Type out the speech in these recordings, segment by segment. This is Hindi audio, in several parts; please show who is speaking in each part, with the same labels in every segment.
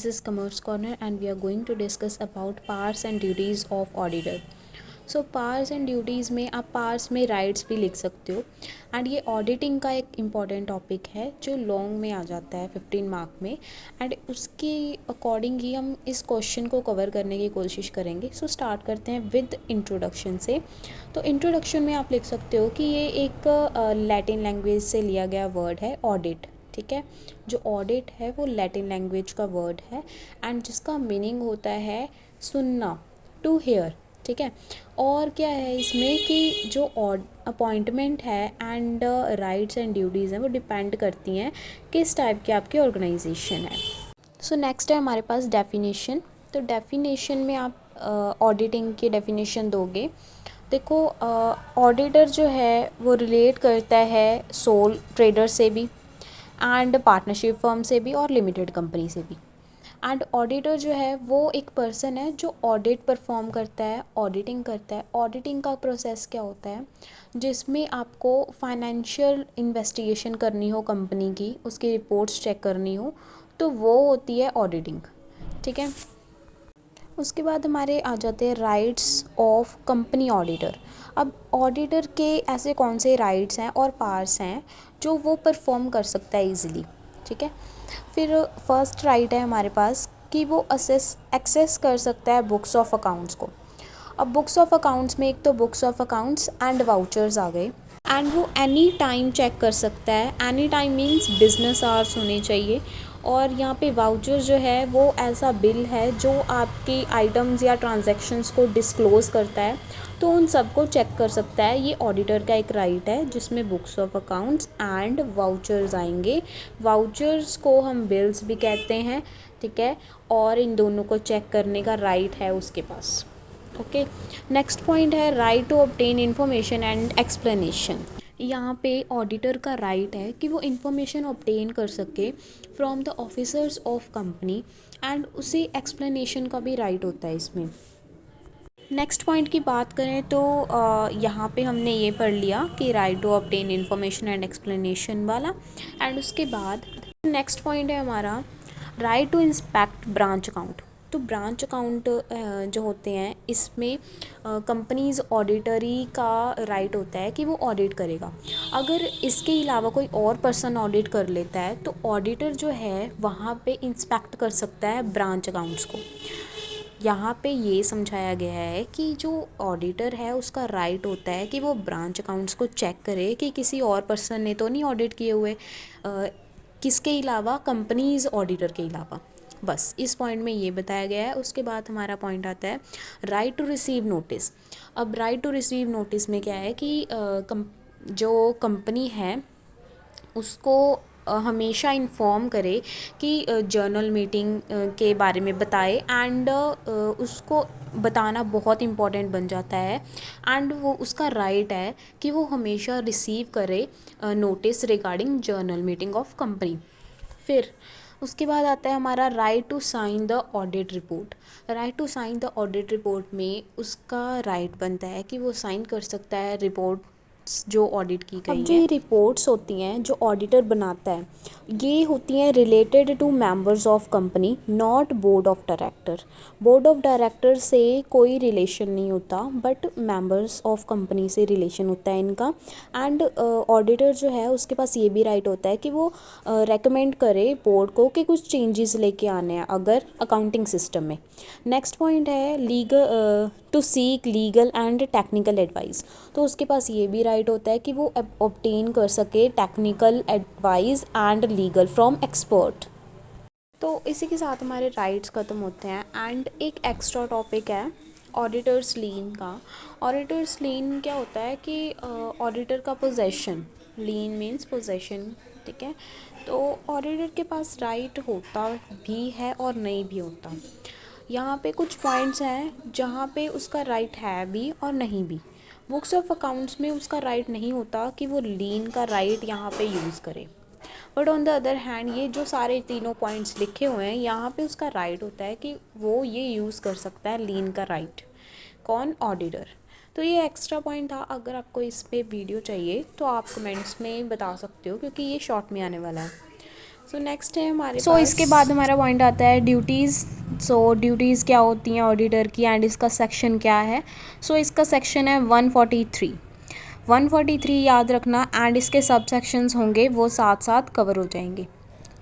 Speaker 1: this is Commerce Corner and we are going to discuss about powers and duties of auditor. So powers and duties में आप पावर्स में राइट्स भी लिख सकते हो एंड ये ऑडिटिंग का एक इम्पॉर्टेंट टॉपिक है जो लॉन्ग में आ जाता है 15 मार्क में एंड उसके अकॉर्डिंग ही हम इस क्वेश्चन को कवर करने की कोशिश करेंगे. सो स्टार्ट करते हैं विद इंट्रोडक्शन से. तो इंट्रोडक्शन में आप लिख सकते हो कि ये एक लैटिन लैंग्वेज से लिया गया वर्ड है ऑडिट. ठीक है, जो ऑडिट है वो लैटिन लैंग्वेज का वर्ड है एंड जिसका मीनिंग होता है सुनना, टू हेयर. ठीक है, और क्या है इसमें कि जो अपॉइंटमेंट है एंड राइट्स एंड ड्यूटीज़ हैं वो डिपेंड करती हैं किस टाइप की आपकी ऑर्गेनाइजेशन है. सो नेक्स्ट है हमारे पास डेफिनेशन. तो डेफिनेशन में आप ऑडिटिंग की डेफिनेशन दोगे. देखो, ऑडिटर जो है वो रिलेट करता है सोल ट्रेडर से भी एंड पार्टनरशिप फर्म से भी और लिमिटेड कंपनी से भी. एंड ऑडिटर जो है वो एक पर्सन है जो ऑडिट परफॉर्म करता है, ऑडिटिंग करता है. ऑडिटिंग का प्रोसेस क्या होता है, जिसमें आपको फाइनेंशियल इन्वेस्टिगेशन करनी हो कंपनी की, उसकी रिपोर्ट्स चेक करनी हो, तो वो होती है ऑडिटिंग. ठीक है, उसके बाद हमारे आ जाते हैं राइट्स ऑफ कंपनी ऑडिटर. अब ऑडिटर के ऐसे कौन से राइट्स हैं और पावर्स हैं जो वो परफॉर्म कर सकता है ईजिली. ठीक है, फिर फर्स्ट राइट है हमारे पास कि वो एक्सेस कर सकता है बुक्स ऑफ अकाउंट्स को. अब बुक्स ऑफ अकाउंट्स में एक तो books of accounts and vouchers आ गए एंड वो एनी टाइम चेक कर सकता है. Any time means business hours होने चाहिए. और यहाँ पे वाउचर जो है वो ऐसा बिल है जो आपके आइटम्स या ट्रांजैक्शंस को डिस्क्लोज़ करता है, तो उन सबको चेक कर सकता है. ये ऑडिटर का एक राइट है जिसमें books of accounts and vouchers आएंगे. वाउचर्स को हम बिल्स भी कहते हैं. ठीक है, और इन दोनों को चेक करने का राइट है उसके पास. ओके, नेक्स्ट पॉइंट है right to obtain information and explanation. यहाँ पे ऑडिटर का राइट है कि वो इन्फॉर्मेशन ऑब्टेन कर सके from the officers of company and उसे एक्सप्लेनेशन का भी राइट होता है इसमें. नेक्स्ट पॉइंट की बात करें तो यहाँ पे हमने ये पढ़ लिया कि right to obtain information and explanation वाला. एंड उसके बाद नेक्स्ट पॉइंट है हमारा right to inspect branch account. तो ब्रांच अकाउंट जो होते हैं इसमें कंपनीज ऑडिटरी का राइट होता है कि वो ऑडिट करेगा. अगर इसके अलावा कोई और पर्सन ऑडिट कर लेता है तो ऑडिटर जो है वहाँ पे इंस्पेक्ट कर सकता है ब्रांच अकाउंट्स को. यहाँ पे ये समझाया गया है कि जो ऑडिटर है उसका राइट होता है कि वो ब्रांच अकाउंट्स को चेक करे कि किसी और पर्सन ने तो नहीं ऑडिट किए हुए, किसके अलावा, कंपनीज ऑडिटर के अलावा. बस इस पॉइंट में ये बताया गया है. उसके बाद हमारा पॉइंट आता है राइट टू रिसीव नोटिस. अब राइट टू रिसीव नोटिस में क्या है कि जो कंपनी है उसको हमेशा इन्फॉर्म करे कि जर्नल मीटिंग के बारे में बताए एंड उसको बताना बहुत इम्पॉर्टेंट बन जाता है. एंड वो उसका राइट है कि वो हमेशा रिसीव करे notice regarding general meeting of company. फिर उसके बाद आता है हमारा right to sign the audit report. Right to sign the audit report में उसका राइट बनता है कि वो साइन कर सकता है रिपोर्ट जो ऑडिट की गई है. अब जो ये रिपोर्ट्स होती हैं जो ऑडिटर बनाता है ये होती हैं related to members of company, not board of director. Board of director से कोई रिलेशन नहीं होता बट मेंबर्स ऑफ कंपनी से रिलेशन होता है इनका. एंड ऑडिटर जो है उसके पास ये भी राइट होता है कि वो रेकमेंड करे बोर्ड को कि कुछ चेंजेस लेके आने हैं अगर अकाउंटिंग सिस्टम में. नेक्स्ट पॉइंट है legal to seek legal and technical advice. तो उसके पास ये भी राइट होता है कि वो ऑब्टेन कर सके technical advice and legal from expert. तो इसी के साथ हमारे राइट्स ख़त्म होते हैं. एंड एक एक्स्ट्रा टॉपिक है ऑडिटर्स लीन का. ऑडिटर्स लीन क्या होता है कि ऑडिटर का पोजेशन, लीन मीन्स पोजेशन. ठीक है, तो ऑडिटर के पास राइट होता भी है और नहीं भी होता. यहाँ पे कुछ पॉइंट्स हैं जहाँ पे उसका राइट है भी और नहीं भी. बुक्स ऑफ अकाउंट्स में उसका राइट नहीं होता कि वो लीन का राइट यहाँ पे यूज़ करे. But on the other hand ये जो सारे तीनों पॉइंट्स लिखे हुए हैं यहाँ पे उसका राइट होता है कि वो ये यूज़ कर सकता है लीन का राइट. कौन? ऑडिटर. तो ये एक्स्ट्रा पॉइंट था. अगर आपको इस पे वीडियो चाहिए तो आप कमेंट्स में बता सकते हो क्योंकि ये शॉर्ट में आने वाला है. सो नेक्स्ट है हमारे
Speaker 2: सो
Speaker 1: पास
Speaker 2: इसके बाद हमारा पॉइंट आता है ड्यूटीज़। सो ड्यूटीज़ क्या होती हैं ऑडिटर की एंड इसका सेक्शन क्या है। सो इसका सेक्शन है 143। 143 याद रखना एंड इसके सब सेक्शंस होंगे वो साथ साथ कवर हो जाएंगे,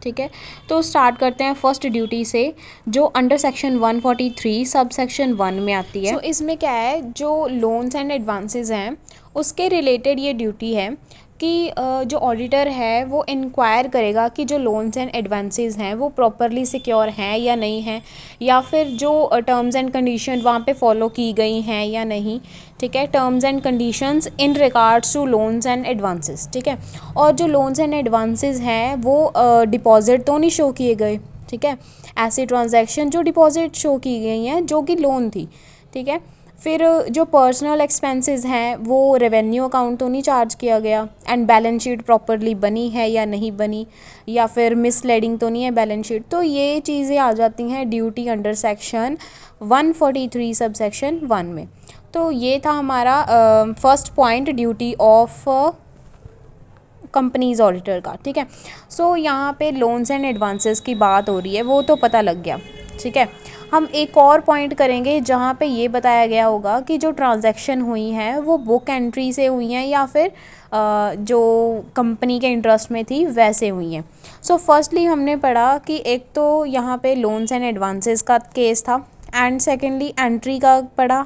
Speaker 2: ठीक है। तो स्टार्ट करते हैं फर्स्ट ड्यूटी से जो अंडर सेक्शन 143 सब सेक्शन 1 में आती है।
Speaker 1: सो इसमें क्या है, जो लोन्स एंड एडवांसेस हैं उसके रिलेटेड ये ड्यूटी है कि जो ऑडिटर है वो इंक्वायर करेगा कि जो लोन्स एंड एडवांसेस हैं वो प्रॉपरली सिक्योर हैं या नहीं हैं, या फिर जो टर्म्स एंड कंडीशन वहाँ पे फॉलो की गई हैं या नहीं, ठीक है। Terms and conditions in regards to loans and advances, ठीक है। और जो लोन्स एंड एडवांसेस हैं वो डिपॉजिट तो नहीं शो किए गए, ठीक है। ऐसी ट्रांजैक्शन जो डिपॉजिट शो की गई हैं जो कि लोन थी, ठीक है। फिर जो पर्सनल एक्सपेंसेस हैं वो रेवेन्यू अकाउंट तो नहीं चार्ज किया गया, एंड बैलेंस शीट प्रॉपरली बनी है या नहीं बनी, या फिर मिसलेडिंग तो नहीं है बैलेंस शीट। तो ये चीज़ें आ जाती हैं duty under section 143 sub section 1 में। तो ये था हमारा first point duty of companies auditor का, ठीक है। सो यहाँ पे लोन्स एंड एडवांसेस की बात हो रही है वो तो पता लग गया, ठीक है। हम एक और पॉइंट करेंगे जहाँ पे ये बताया गया होगा कि जो ट्रांजैक्शन हुई हैं वो बुक एंट्री से हुई हैं या फिर जो कंपनी के इंटरेस्ट में थी वैसे हुई हैं। सो फर्स्टली हमने पढ़ा कि एक तो यहाँ पे लोन्स एंड एडवांसेस का केस था, एंड सेकेंडली एंट्री का पढ़ा।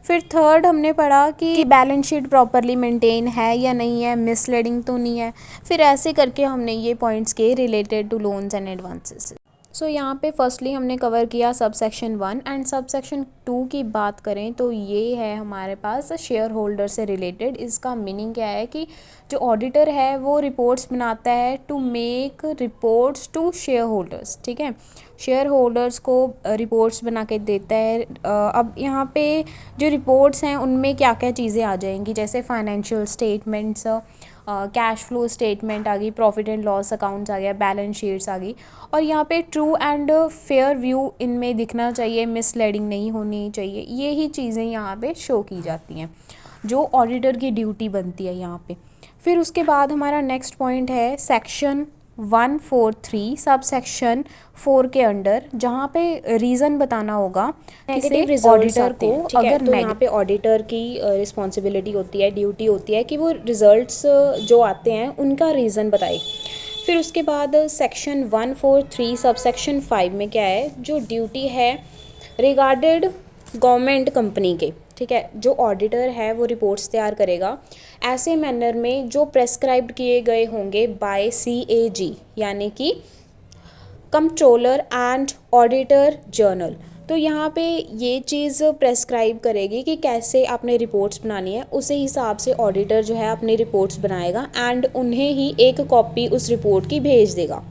Speaker 1: फिर थर्ड हमने पढ़ा कि बैलेंस शीट प्रॉपरली मेंटेन है या नहीं है, मिसलीडिंग तो नहीं है। फिर ऐसे करके हमने ये पॉइंट्स के related to loans and advances. So यहाँ पे फर्स्टली हमने कवर किया sub section 1 and sub section 2 की बात करें तो ये है हमारे पास शेयर होल्डर से रिलेटेड। इसका मीनिंग क्या है कि जो ऑडिटर है वो रिपोर्ट्स बनाता है to make reports to shareholders, ठीक है। शेयर होल्डर्स को रिपोर्ट्स बना के देता है। अब यहाँ पे जो रिपोर्ट्स हैं उनमें क्या क्या चीज़ें आ जाएंगी, जैसे financial statements, cash flow statement आ गई, प्रॉफिट एंड लॉस अकाउंट्स आ गया, बैलेंस शीट्स आ गई। और यहाँ पे ट्रू एंड फेयर व्यू इनमें दिखना चाहिए, मिसलीडिंग नहीं होनी चाहिए। ये ही चीज़ें यहाँ पे शो की जाती हैं जो ऑडिटर की ड्यूटी बनती है यहाँ पे। फिर उसके बाद हमारा नेक्स्ट पॉइंट है सेक्शन 143 सब सेक्शन 4 के अंडर, जहाँ पे रीज़न बताना होगा नेगेटिव
Speaker 2: ऑडिटर को
Speaker 1: अगर तो यहाँ पे ऑडिटर की रिस्पॉन्सिबिलिटी होती है, ड्यूटी होती है कि वो रिजल्ट्स जो आते हैं उनका रीज़न बताए। फिर उसके बाद सेक्शन 143 सब सेक्शन 5 में क्या है, जो ड्यूटी है रिगार्डेड गवर्नमेंट कंपनी के, ठीक है। जो ऑडिटर है वो रिपोर्ट्स तैयार करेगा ऐसे मैनर में जो प्रेस्क्राइब्ड किए गए होंगे बाय CAG, यानी कि कंट्रोलर एंड ऑडिटर जर्नल। तो यहाँ पे ये चीज़ प्रेस्क्राइब करेगी कि कैसे आपने रिपोर्ट्स बनानी है, उसी हिसाब से ऑडिटर जो है अपनी रिपोर्ट्स बनाएगा एंड उन्हें ही एक कॉपी उस रिपोर्ट की भेज देगा।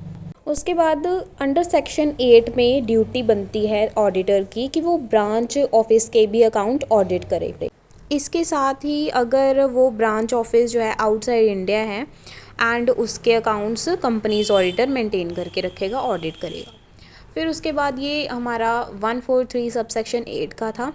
Speaker 1: उसके बाद अंडर सेक्शन 8 में ड्यूटी बनती है ऑडिटर की कि वो ब्रांच ऑफिस के भी अकाउंट ऑडिट करे। इसके साथ ही अगर वो ब्रांच ऑफिस जो है आउटसाइड इंडिया है एंड उसके अकाउंट्स कंपनीज ऑडिटर मेंटेन करके रखेगा, ऑडिट करेगा। फिर उसके बाद ये हमारा 143 सब सेक्शन 8 का था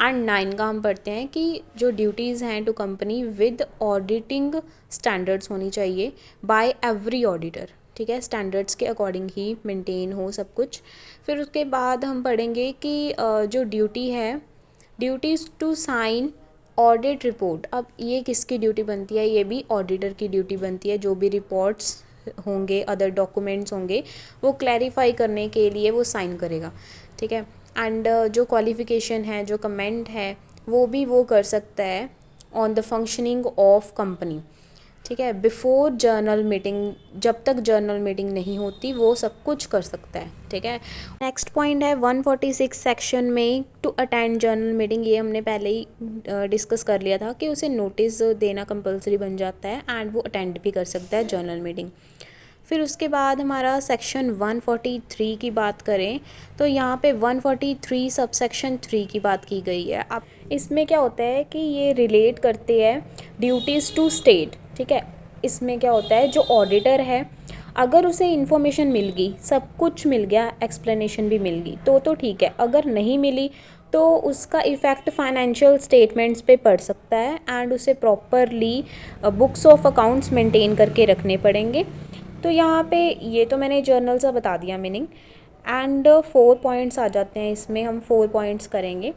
Speaker 1: एंड 9 का हम पढ़ते हैं कि जो ड्यूटीज़ हैं to company with auditing standards होनी चाहिए बाय एवरी ऑडिटर, ठीक है। स्टैंडर्ड्स के अकॉर्डिंग ही मेंटेन हो सब कुछ। फिर उसके बाद हम पढ़ेंगे कि जो ड्यूटी है, duties to sign audit report. अब ये किसकी ड्यूटी बनती है, ये भी ऑडिटर की ड्यूटी बनती है। जो भी रिपोर्ट्स होंगे, अदर डॉक्यूमेंट्स होंगे, वो क्लैरिफाई करने के लिए वो साइन करेगा, ठीक है। एंड जो क्वालिफिकेशन है, जो कमेंट है, वो भी वो कर सकता है on the functioning of company, ठीक है। बिफोर जर्नल मीटिंग, जब तक जर्नल मीटिंग नहीं होती वो सब कुछ कर सकता है, ठीक है। नेक्स्ट पॉइंट है 146 सेक्शन में टू अटेंड जर्नल मीटिंग। ये हमने पहले ही डिस्कस कर लिया था कि उसे नोटिस देना कंपलसरी बन जाता है एंड वो अटेंड भी कर सकता है जर्नल मीटिंग। फिर उसके बाद हमारा सेक्शन 143 की बात करें तो यहाँ पे 143 सब सेक्शन 3 की बात की गई है। अब इसमें क्या होता है कि ये रिलेट करते हैं ड्यूटीज़ टू स्टेट, ठीक है। इसमें क्या होता है, जो ऑडिटर है अगर उसे इन्फॉर्मेशन मिल गई, सब कुछ मिल गया, एक्सप्लेनेशन भी मिल गई तो ठीक है। अगर नहीं मिली तो उसका इफ़ेक्ट फाइनेंशियल स्टेटमेंट्स पे पड़ सकता है एंड उसे properly books of accounts maintain करके रखने पड़ेंगे। तो यहाँ पे ये तो मैंने जर्नल सा बता दिया मीनिंग। एंड 4 पॉइंट्स आ जाते हैं इसमें, हम 4 पॉइंट्स करेंगे।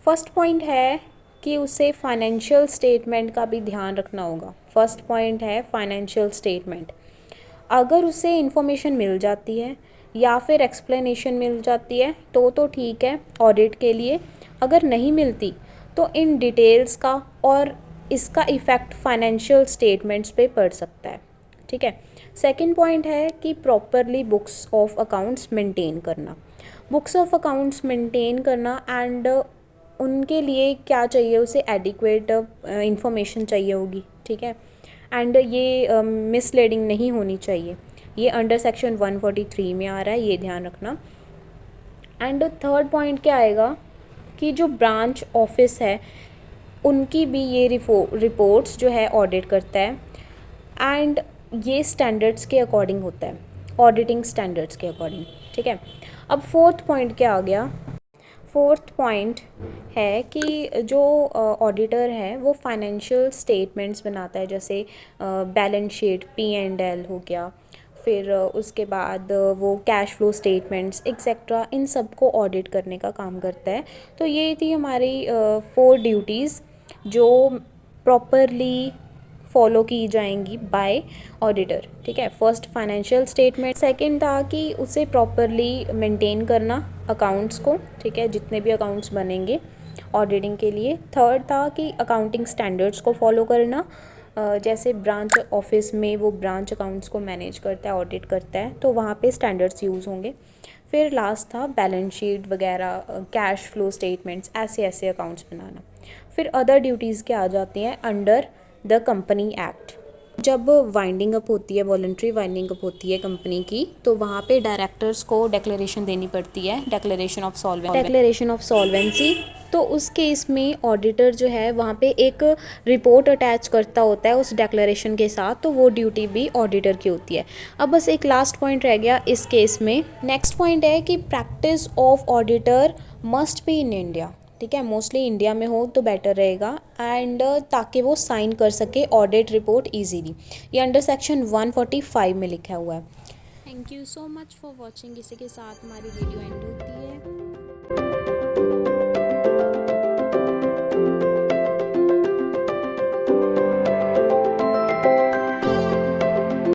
Speaker 1: फर्स्ट पॉइंट है कि उसे फाइनेंशियल स्टेटमेंट का भी ध्यान रखना होगा। फर्स्ट पॉइंट है फाइनेंशियल स्टेटमेंट। अगर उसे इन्फॉर्मेशन मिल जाती है या फिर एक्सप्लेनेशन मिल जाती है तो ठीक है ऑडिट के लिए। अगर नहीं मिलती तो इन डिटेल्स का और इसका इफ़ेक्ट फाइनेंशियल स्टेटमेंट्स पे पड़ सकता है। ठीक है। सेकंड पॉइंट है कि properly books of accounts maintain करना। बुक्स ऑफ अकाउंट्स मेंटेन करना एंड उनके लिए क्या चाहिए, उसे एडिक्वेट इंफॉर्मेशन चाहिए होगी। ठीक है। एंड ये मिसलीडिंग नहीं होनी चाहिए। ये अंडर सेक्शन 143 में आ रहा है, ये ध्यान रखना। एंड थर्ड पॉइंट क्या आएगा कि जो ब्रांच ऑफिस है उनकी भी ये रिपोर्ट्स जो है ऑडिट करता है एंड ये स्टैंडर्ड्स के अकॉर्डिंग होता है, ऑडिटिंग स्टैंडर्ड्स के अकॉर्डिंग। ठीक है। अब फोर्थ पॉइंट क्या आ गया? फोर्थ पॉइंट है कि जो ऑडिटर है वो फाइनेंशियल स्टेटमेंट्स बनाता है, जैसे बैलेंस शीट, P&L हो गया, फिर उसके बाद वो कैश फ्लो स्टेटमेंट्स एक्सेट्रा, इन सब को ऑडिट करने का काम करता है। तो ये थी हमारी 4 ड्यूटीज़ जो प्रॉपरली फॉलो की जाएंगी बाय ऑडिटर। ठीक है। फर्स्ट फाइनेंशियल स्टेटमेंट, सेकंड था कि उसे प्रॉपरली मेंटेन करना अकाउंट्स को। ठीक है, जितने भी अकाउंट्स बनेंगे ऑडिटिंग के लिए। थर्ड था कि अकाउंटिंग स्टैंडर्ड्स को फॉलो करना, जैसे ब्रांच ऑफिस में वो ब्रांच अकाउंट्स को मैनेज करता है, ऑडिट करता है, तो वहाँ पे स्टैंडर्ड्स यूज़ होंगे। फिर लास्ट था बैलेंस शीट वगैरह, कैश फ्लो स्टेटमेंट्स, ऐसे ऐसे अकाउंट्स बनाना। फिर अदर ड्यूटीज़ क्या आ जाती हैं अंडर द कंपनी एक्ट। जब वाइंडिंग अप होती है, वॉलंटरी वाइंडिंग अप होती है कंपनी की, तो वहाँ पे डायरेक्टर्स को डिक्लेरेशन देनी पड़ती है, डिक्लेरेशन ऑफ सॉल्वेंसी। तो उस केस में ऑडिटर जो है वहाँ पे एक रिपोर्ट अटैच करता होता है उस डिक्लेरेशन के साथ, तो वो ड्यूटी भी ऑडिटर की होती है। अब बस एक लास्ट पॉइंट रह गया इस केस में। नेक्स्ट पॉइंट है कि practice of auditor must be in India. ठीक है, मोस्टली इंडिया में हो तो बेटर रहेगा एंड ताकि वो साइन कर सके ऑडिट रिपोर्ट इजीली। ये अंडर सेक्शन 145 में लिखा हुआ है। Thank you so much for watching. इसी के साथ हमारी वीडियो एंड होती है।